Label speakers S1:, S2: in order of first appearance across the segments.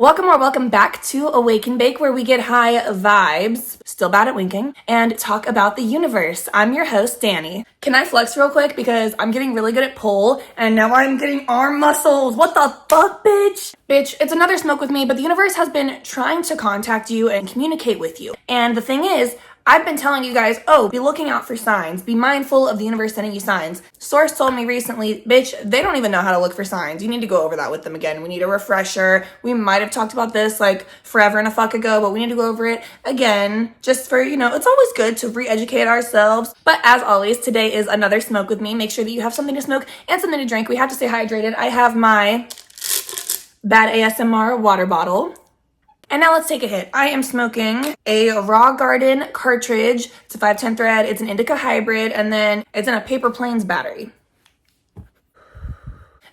S1: Welcome or welcome back to Awake and Bake, where we get high vibes, still bad at winking, and talk about the universe. I'm your host, Danny. Can I flex real quick? Because I'm getting really good at pull, and now I'm getting arm muscles. What the fuck, bitch? Bitch, it's another smoke with me, but the universe has been trying to contact you and communicate with you. And the thing is, I've been telling you guys, be looking out for signs. Be mindful of the universe sending you signs. Source told me recently, bitch, they don't even know how to look for signs. You need to go over that with them again. We need a refresher. We might have talked about this like forever and a fuck ago, but we need to go over it again just for, it's always good to re-educate ourselves. But as always, today is another smoke with me. Make sure that you have something to smoke and something to drink. We have to stay hydrated. I have my Bad ASMR water bottle. And now let's take a hit. I am smoking a Raw Garden cartridge. It's a 510 thread. It's an indica hybrid, and then it's in a Paper Planes battery.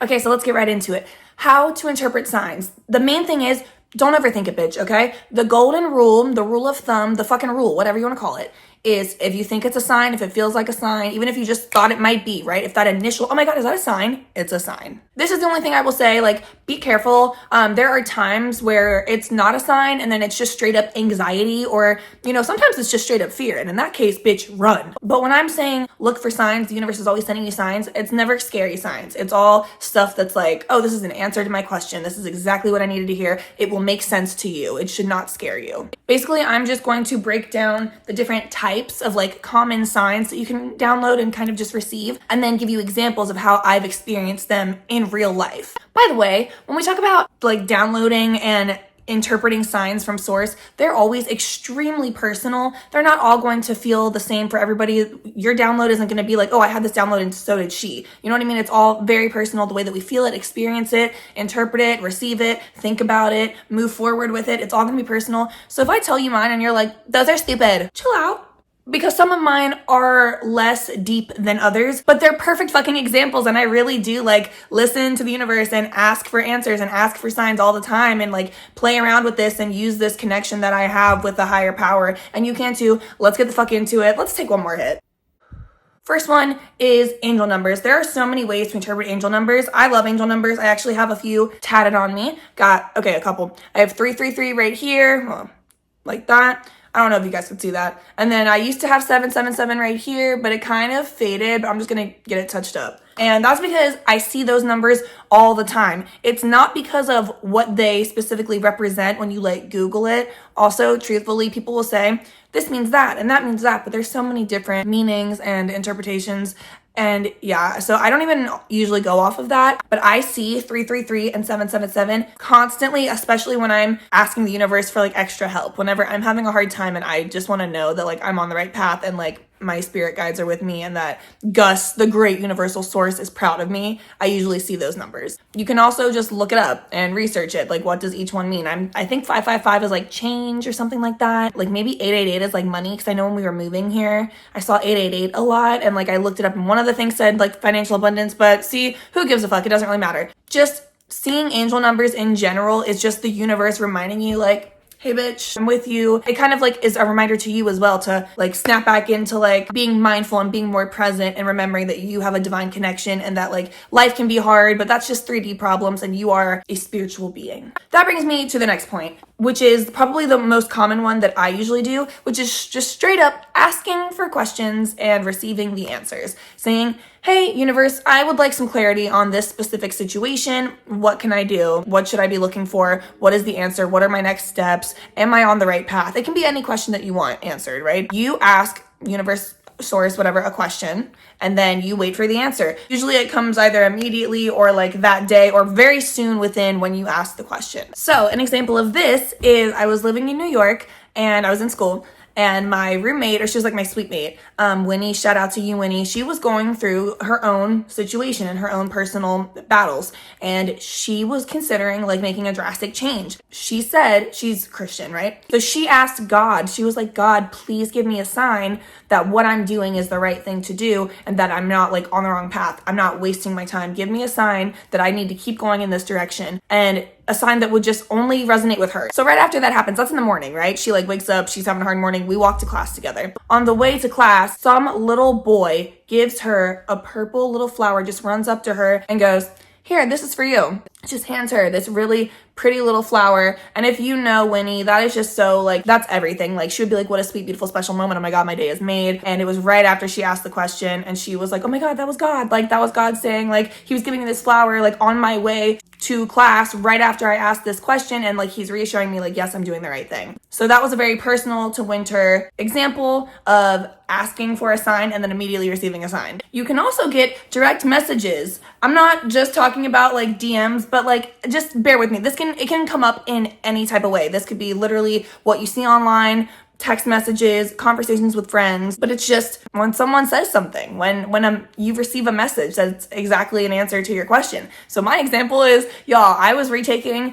S1: Okay, so let's get right into it. How to interpret signs. The main thing is, don't overthink it, bitch, okay? The golden rule, the rule of thumb, the fucking rule, whatever you want to call it, is if you think it's a sign, if it feels like a sign, even if you just thought it might be, right? If that initial, oh my God, is that a sign? It's a sign. This is the only thing I will say, be careful. There are times where it's not a sign and then it's just straight up anxiety or, sometimes it's just straight up fear. And in that case, bitch, run. But when I'm saying look for signs, the universe is always sending you signs, it's never scary signs. It's all stuff that's like, oh, this is an answer to my question. This is exactly what I needed to hear. It will make sense to you. It should not scare you. Basically, I'm just going to break down the different types of common signs that you can download and kind of just receive, and then give you examples of how I've experienced them in real life. By the way, when we talk about downloading and interpreting signs from source, they're always extremely personal. They're not all going to feel the same for everybody. Your download isn't going to be like, oh, I had this download and so did she. You know what I mean? It's all very personal, the way that we feel it, experience it, interpret it, receive it, think about it, move forward with it. It's all going to be personal. So if I tell you mine and you're like, those are stupid, chill out. Because some of mine are less deep than others, but they're perfect fucking examples. And I really do listen to the universe and ask for answers and ask for signs all the time and play around with this and use this connection that I have with the higher power. And you can too. Let's get the fuck into it. Let's take one more hit. First one is angel numbers. There are so many ways to interpret angel numbers. I love angel numbers. I actually have a few tatted on me. A couple. I have 333 right here, like that. I don't know if you guys could see that. And then I used to have 777 right here, but it kind of faded, but I'm just gonna get it touched up. And that's because I see those numbers all the time. It's not because of what they specifically represent when you Google it. Also, truthfully, people will say, this means that, and that means that, but there's so many different meanings and interpretations. And yeah, so I don't even usually go off of that, but I see 333 and 777 constantly, especially when I'm asking the universe for extra help, whenever I'm having a hard time and I just want to know that I'm on the right path and my spirit guides are with me and that Gus, the great universal source, is proud of me. I usually see those numbers. You can also just look it up and research it. What does each one mean? I think 555 is change or something like that. Maybe 888 is money, because I know when we were moving here, I saw 888 a lot and I looked it up and one of the things said financial abundance, but see, who gives a fuck? It doesn't really matter. Just seeing angel numbers in general is just the universe reminding you hey bitch, I'm with you. It kind of is a reminder to you as well to snap back into being mindful and being more present and remembering that you have a divine connection and that life can be hard, but that's just 3D problems and you are a spiritual being. That brings me to the next point, which is probably the most common one that I usually do, which is just straight up asking for questions and receiving the answers. Saying, hey, universe, I would like some clarity on this specific situation. What can I do? What should I be looking for? What is the answer? What are my next steps? Am I on the right path? It can be any question that you want answered, right? You ask universe, source, whatever, a question, and then you wait for the answer. Usually it comes either immediately or that day or very soon within when you ask the question. So an example of this is I was living in New York and I was in school. And my roommate, or she was my sweet mate, Winnie, shout out to you, Winnie. She was going through her own situation and her own personal battles. And she was considering making a drastic change. She said, she's Christian, right? So she asked God, she was like, God, please give me a sign that what I'm doing is the right thing to do and that I'm not on the wrong path. I'm not wasting my time. Give me a sign that I need to keep going in this direction. And a sign that would just only resonate with her. So right after that happens, that's in the morning, right? She wakes up, she's having a hard morning. We walk to class together. On the way to class, some little boy gives her a purple little flower, just runs up to her and goes, here, this is for you. just hands her this really pretty little flower. And if you know Winnie, that is just so like, that's everything. Like she would be like, what a sweet, beautiful, special moment. Oh my God, my day is made. And it was right after she asked the question and she was like, oh my God, that was God. Like that was God saying like, he was giving me this flower like on my way to class right after I asked this question. And like, he's reassuring me like, yes, I'm doing the right thing. So that was a very personal to Winter example of asking for a sign and then immediately receiving a sign. You can also get direct messages. I'm not just talking about like DMs, but like, just bear with me. It can come up in any type of way. This could be literally what you see online, text messages, conversations with friends, but it's just when someone says something, when you receive a message that's exactly an answer to your question. So my example is, y'all, I was retaking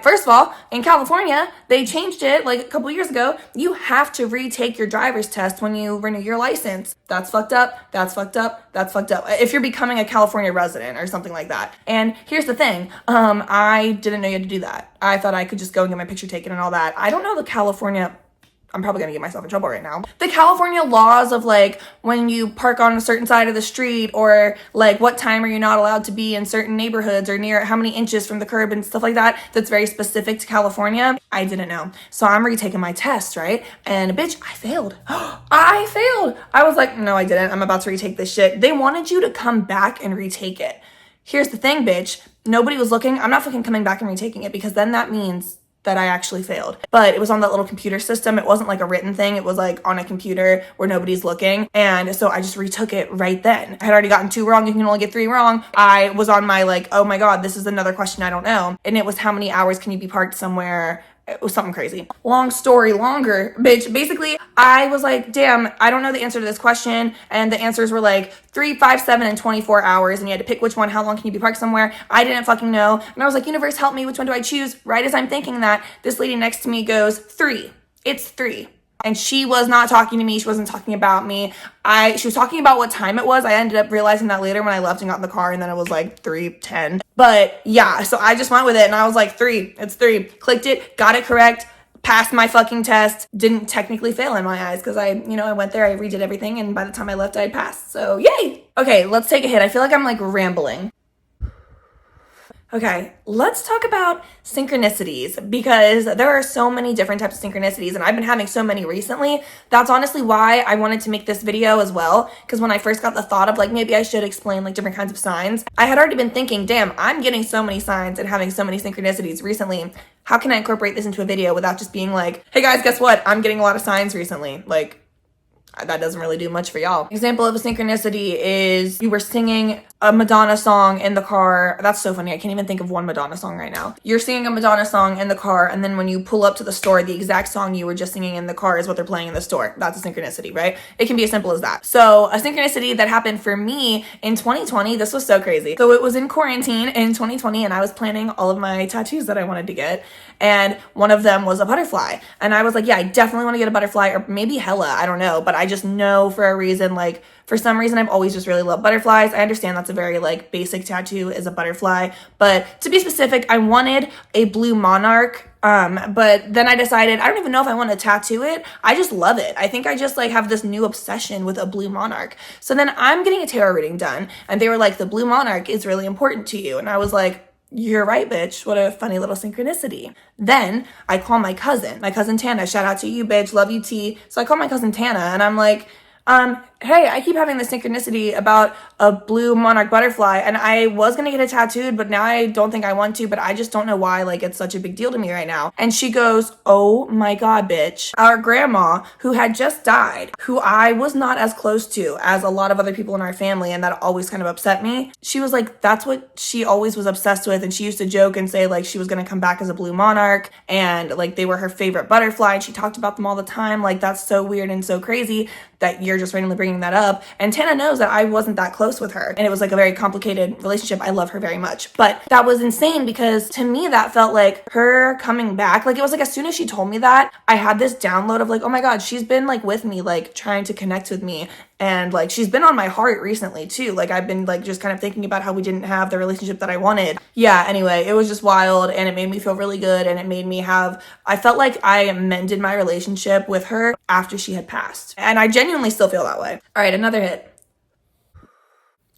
S1: first of all, in California, they changed it like a couple years ago. You have to retake your driver's test when you renew your license. That's fucked up. That's fucked up. That's fucked up. If you're becoming a California resident or something like that. And here's the thing. I didn't know you had to do that. I thought I could just go and get my picture taken and all that. I don't know the California, I'm probably gonna get myself in trouble right now. The California laws of like when you park on a certain side of the street or like what time are you not allowed to be in certain neighborhoods or near how many inches from the curb and stuff like that. That's very specific to California. I didn't know. So I'm retaking my test, right? And bitch, I failed. I failed. I was like, no, I didn't. I'm about to retake this shit. They wanted you to come back and retake it. Here's the thing, bitch. Nobody was looking. I'm not fucking coming back and retaking it because then that means that I actually failed. But it was on that little computer system. It wasn't like a written thing. It was like on a computer where nobody's looking. And so I just retook it right then. I had already gotten 2 wrong. You can only get 3 wrong. I was on my like, oh my God, this is another question I don't know. And it was how many hours can you be parked somewhere? It was something crazy. Long story longer, bitch. Basically, I was like, damn, I don't know the answer to this question. And the answers were like 3, 5, 7, and 24 hours. And you had to pick which one, how long can you be parked somewhere? I didn't fucking know. And I was like, universe, help me. Which one do I choose? Right as I'm thinking that, this lady next to me goes, 3. It's 3. And she was not talking to me. She wasn't talking about me. She was talking about what time it was. I ended up realizing that later when I left and got in the car, and then it was like 3:10. But yeah, so I just went with it and I was like, 3, it's 3. Clicked it, got it correct, passed my fucking test. Didn't technically fail in my eyes because I went there, I redid everything, and by the time I left, I had passed. So yay! Okay, let's take a hit. I feel like I'm like rambling. Okay, let's talk about synchronicities because there are so many different types of synchronicities and I've been having so many recently. That's honestly why I wanted to make this video as well, because when I first got the thought of like maybe I should explain like different kinds of signs, I had already been thinking, damn, I'm getting so many signs and having so many synchronicities recently. How can I incorporate this into a video without just being like, hey guys, guess what? I'm getting a lot of signs recently. Like, that doesn't really do much for y'all. Example of a synchronicity is you were singing a Madonna song in the car. That's so funny. I can't even think of one Madonna song right now. You're singing a Madonna song in the car, and then when you pull up to the store, the exact song you were just singing in the car is what they're playing in the store. That's a synchronicity, right? It can be as simple as that. So a synchronicity that happened for me in 2020, this was so crazy. So it was in quarantine in 2020, and I was planning all of my tattoos that I wanted to get, and one of them was a butterfly. And I was like, yeah, I definitely want to get a butterfly, or maybe hella, I don't know, but I just know for a reason, like for some reason I've always just really loved butterflies. I understand that's a very like basic tattoo is a butterfly, but to be specific, I wanted a blue monarch. But then I decided I don't even know if I want to tattoo it. I just love it. I think I just like have this new obsession with a blue monarch. So then I'm getting a tarot reading done, and they were like, the blue monarch is really important to you. And I was like, you're right, bitch. What a funny little synchronicity. Then I call my cousin Tana. Shout out to you, bitch. Love you, T. So I call my cousin Tana and I'm like, hey, I keep having this synchronicity about a blue monarch butterfly, and I was gonna get it tattooed, but now I don't think I want to, but I just don't know why, like, it's such a big deal to me right now. And she goes, oh my God, bitch. Our grandma, who had just died, who I was not as close to as a lot of other people in our family, and that always kind of upset me. She was like, that's what she always was obsessed with, and she used to joke and say, like, she was gonna come back as a blue monarch, and, like, they were her favorite butterfly, and she talked about them all the time. Like, that's so weird and so crazy that you're just randomly bringing that up. And Tana knows that I wasn't that close with her, and it was like a very complicated relationship. I love her very much, but that was insane because to me that felt like her coming back. Like, it was like as soon as she told me that, I had this download of like, oh my God, she's been like with me, like trying to connect with me, and like she's been on my heart recently too. Like, I've been like just kind of thinking about how we didn't have the relationship that I wanted. Yeah, anyway, it was just wild, and it made me feel really good, and it made me I felt like I mended my relationship with her after she had passed, and I genuinely still feel that way. All right, another hit.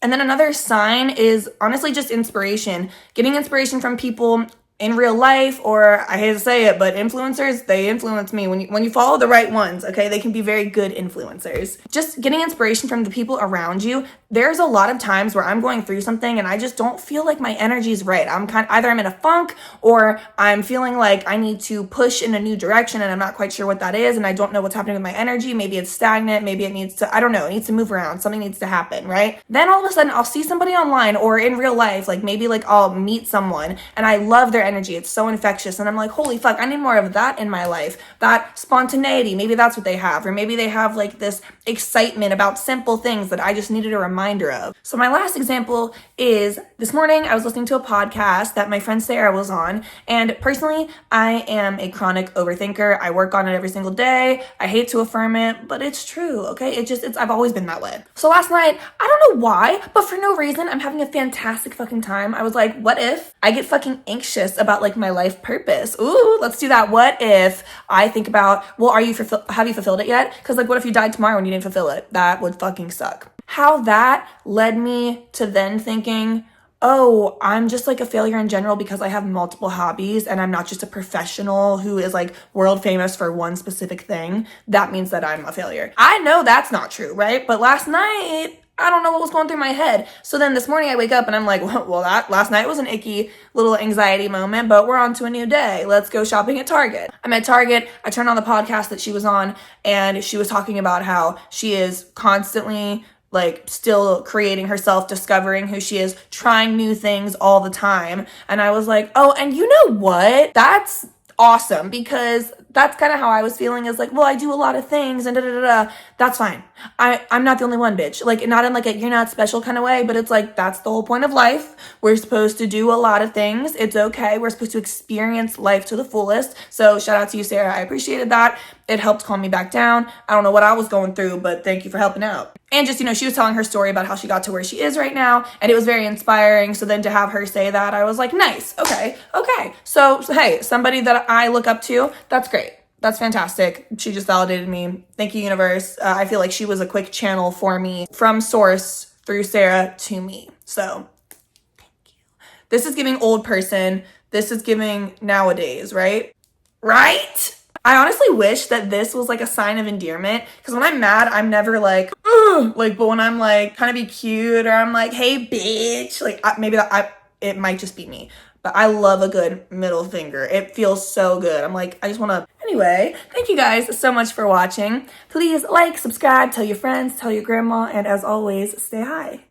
S1: And then another sign is honestly just inspiration. Getting inspiration from people in real life, or I hate to say it, but influencers, they influence me. When you follow the right ones, okay, they can be very good influencers. Just getting inspiration from the people around you. There's a lot of times where I'm going through something and I just don't feel like my energy's right. Either I'm in a funk or I'm feeling like I need to push in a new direction and I'm not quite sure what that is and I don't know what's happening with my energy. Maybe it's stagnant, maybe it needs to, I don't know, it needs to move around. Something needs to happen, right? Then all of a sudden I'll see somebody online or in real life, like maybe like I'll meet someone and I love their energy. It's so infectious. And I'm like, holy fuck, I need more of that in my life. That spontaneity, maybe that's what they have. Or maybe they have like this excitement about simple things that I just needed a reminder of. So my last example is this morning I was listening to a podcast that my friend Sarah was on. And personally, I am a chronic overthinker. I work on it every single day. I hate to affirm it, but it's true, okay? I've always been that way. So last night, I don't know why, but for no reason, I'm having a fantastic fucking time. I was like, what if I get fucking anxious about like my life purpose? Ooh, let's do that. What if I think about, well, have you fulfilled it yet? Because like, what if you died tomorrow and you didn't fulfill it? That would fucking suck. How that led me to then thinking, oh, I'm just like a failure in general because I have multiple hobbies and I'm not just a professional who is like world famous for one specific thing. That means that I'm a failure. I know that's not true, right? But last night, I don't know what was going through my head. So then this morning I wake up and I'm like, well, that last night was an icky little anxiety moment, but we're on to a new day. Let's go shopping at Target. I'm at Target. I turned on the podcast that she was on and she was talking about how she is constantly like still creating herself, discovering who she is, trying new things all the time. And I was like, oh, and you know what? That's awesome, because that's kind of how I was feeling, is like, well, I do a lot of things and da-da-da-da. That's fine. I'm not the only one, bitch. Like, not in like a you're not special kind of way, but it's like, that's the whole point of life. We're supposed to do a lot of things. It's okay. We're supposed to experience life to the fullest. So shout out to you, Sarah. I appreciated that. It helped calm me back down. I don't know what I was going through, but thank you for helping out. And just, she was telling her story about how she got to where she is right now, and it was very inspiring. So then to have her say that, I was like, nice. Okay. So hey, somebody that I look up to, that's great. That's fantastic. She just validated me. Thank you, universe. I feel like she was a quick channel for me from source through Sarah to me. So thank you. This is giving old person. This is giving nowadays, right? Right? I honestly wish that this was like a sign of endearment, because when I'm mad, I'm never like, ugh, like, but when I'm like trying to be cute or I'm like, hey, bitch, like it might just be me. But I love a good middle finger. It feels so good. I'm like, I just want to. Anyway, thank you guys so much for watching. Please like, subscribe, tell your friends, tell your grandma, and as always, stay high.